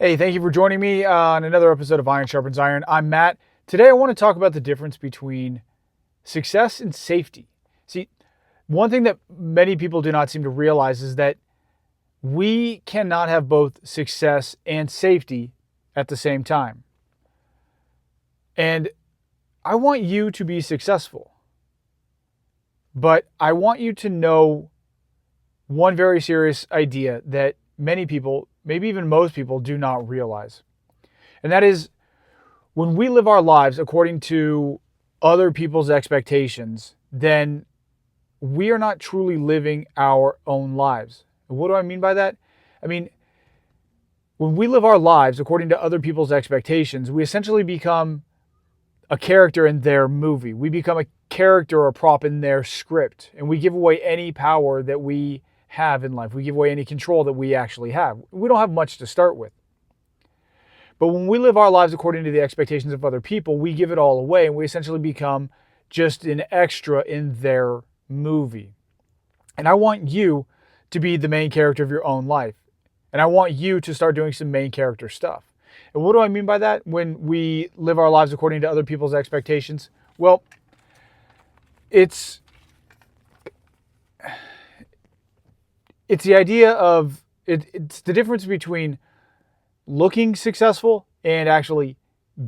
Hey, thank you for joining me on another episode of Iron Sharpens Iron. I'm Matt. Today I want to talk about the difference between success and safety. See, one thing that many people do not seem to realize is that we cannot have both success and safety at the same time. And I want you to be successful, but I want you to know one very serious idea that many people, maybe even most people, do not realize. And that is, when we live our lives according to other people's expectations, then we are not truly living our own lives. What do I mean by that? I mean, when we live our lives according to other people's expectations, we essentially become a character in their movie. We become a character or a prop in their script, and we give away any power that we have in life. We give away any control that we actually have. We don't have much to start with. But when we live our lives according to the expectations of other people, we give it all away and we essentially become just an extra in their movie. And I want you to be the main character of your own life. And I want you to start doing some main character stuff. And what do I mean by that when we live our lives according to other people's expectations? Well, it's the idea of it's the difference between looking successful and actually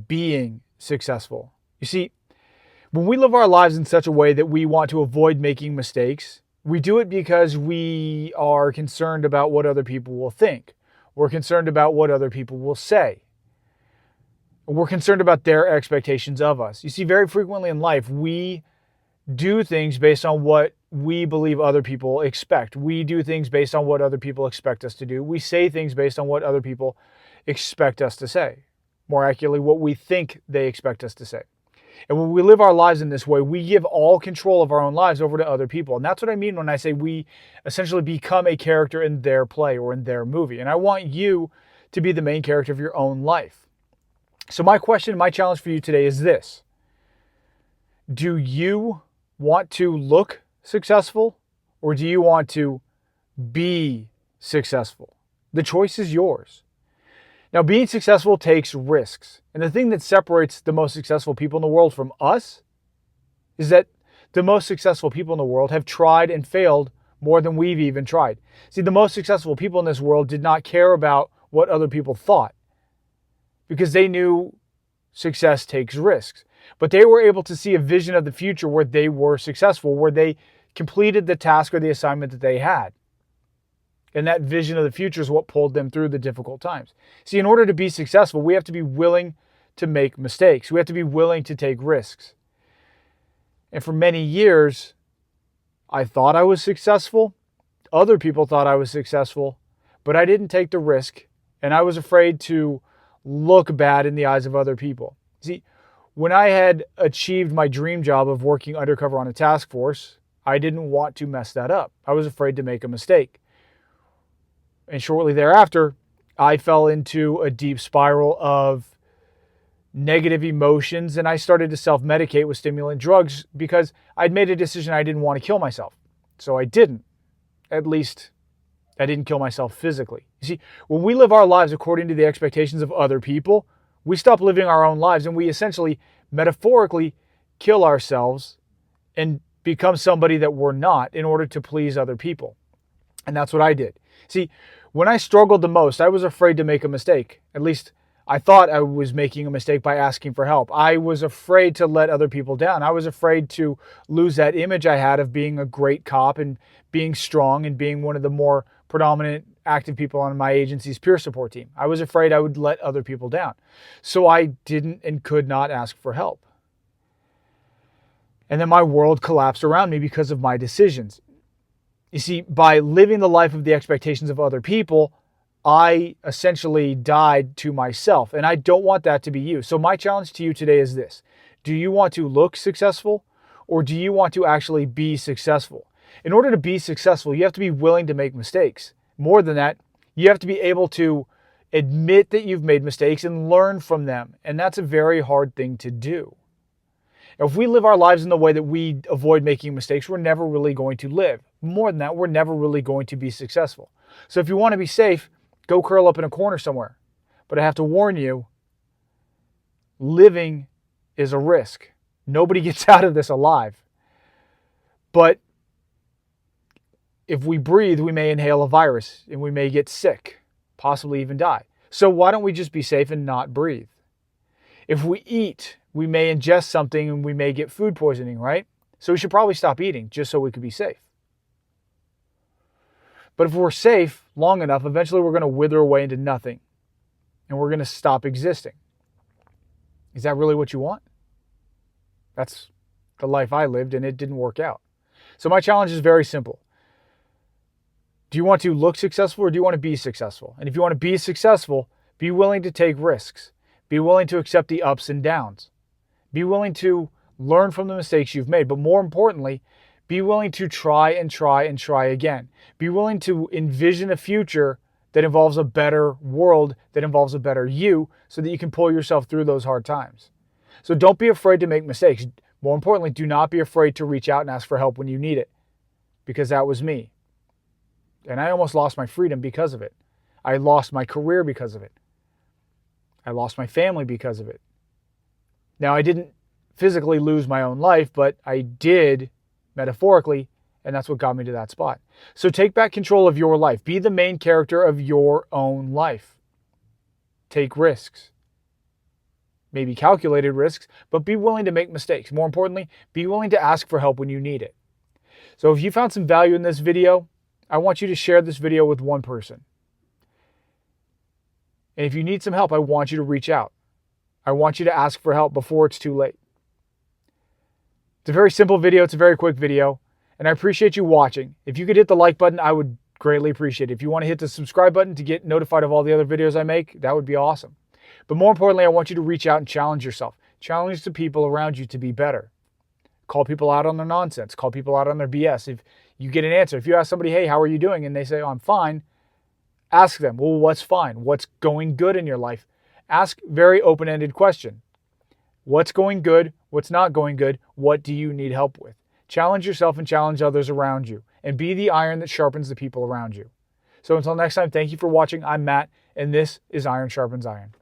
being successful. You see, when we live our lives in such a way that we want to avoid making mistakes, we do it because we are concerned about what other people will think. We're concerned about what other people will say. We're concerned about their expectations of us. You see, very frequently in life, we do things based on what we believe other people expect. We do things based on what other people expect us to do. We say things based on what other people expect us to say. More accurately, what we think they expect us to say. And when we live our lives in this way, we give all control of our own lives over to other people. And that's what I mean when I say we essentially become a character in their play or in their movie. And I want you to be the main character of your own life. So my question, my challenge for you today is this. Do you want to look successful or do you want to be successful? The choice is yours. Now, being successful takes risks. And the thing that separates the most successful people in the world from us is that the most successful people in the world have tried and failed more than we've even tried. See, the most successful people in this world did not care about what other people thought because they knew success takes risks. But they were able to see a vision of the future where they were successful, where they completed the task or the assignment that they had. And that vision of the future is what pulled them through the difficult times. See, in order to be successful, we have to be willing to make mistakes. We have to be willing to take risks. And for many years, I thought I was successful. Other people thought I was successful, but I didn't take the risk. And I was afraid to look bad in the eyes of other people. See, when I had achieved my dream job of working undercover on a task force, I didn't want to mess that up. I was afraid to make a mistake. And shortly thereafter, I fell into a deep spiral of negative emotions and I started to self-medicate with stimulant drugs because I'd made a decision I didn't want to kill myself. So I didn't. At least I didn't kill myself physically. You see, when we live our lives according to the expectations of other people, we stop living our own lives and we essentially, metaphorically, kill ourselves and become somebody that we're not in order to please other people. And that's what I did. See, when I struggled the most, I was afraid to make a mistake. At least I thought I was making a mistake by asking for help. I was afraid to let other people down. I was afraid to lose that image I had of being a great cop and being strong and being one of the more predominant active people on my agency's peer support team. I was afraid I would let other people down. So I didn't and could not ask for help. And then my world collapsed around me because of my decisions. You see, by living the life of the expectations of other people, I essentially died to myself. And I don't want that to be you. So my challenge to you today is this. Do you want to look successful or do you want to actually be successful? In order to be successful, you have to be willing to make mistakes. More than that, you have to be able to admit that you've made mistakes and learn from them. And that's a very hard thing to do. If we live our lives in the way that we avoid making mistakes, we're never really going to live. More than that, we're never really going to be successful. So if you want to be safe, go curl up in a corner somewhere. But I have to warn you, living is a risk. Nobody gets out of this alive. But if we breathe, we may inhale a virus and we may get sick, possibly even die. So why don't we just be safe and not breathe? If we eat, we may ingest something and we may get food poisoning, right? So we should probably stop eating just so we could be safe. But if we're safe long enough, eventually we're going to wither away into nothing and we're going to stop existing. Is that really what you want? That's the life I lived and it didn't work out. So my challenge is very simple. Do you want to look successful or do you want to be successful? And if you want to be successful, be willing to take risks. Be willing to accept the ups and downs. Be willing to learn from the mistakes you've made. But more importantly, be willing to try and try and try again. Be willing to envision a future that involves a better world, that involves a better you, so that you can pull yourself through those hard times. So don't be afraid to make mistakes. More importantly, do not be afraid to reach out and ask for help when you need it, because that was me. And I almost lost my freedom because of it. I lost my career because of it. I lost my family because of it. Now, I didn't physically lose my own life, but I did metaphorically, and that's what got me to that spot. So take back control of your life. Be the main character of your own life. Take risks. Maybe calculated risks, but be willing to make mistakes. More importantly, be willing to ask for help when you need it. So if you found some value in this video, I want you to share this video with one person. And if you need some help, I want you to reach out. I want you to ask for help before it's too late. It's a very simple video. It's a very quick video. And I appreciate you watching. If you could hit the like button, I would greatly appreciate it. If you want to hit the subscribe button to get notified of all the other videos I make, that would be awesome. But more importantly, I want you to reach out and challenge yourself. Challenge the people around you to be better. Call people out on their nonsense. Call people out on their BS. If you get an answer, if you ask somebody, hey, how are you doing? And they say, oh, I'm fine. Ask them, well, what's fine? What's going good in your life? Ask very open-ended question. What's going good? What's not going good? What do you need help with? Challenge yourself and challenge others around you. And be the iron that sharpens the people around you. So until next time, thank you for watching. I'm Matt, and this is Iron Sharpens Iron.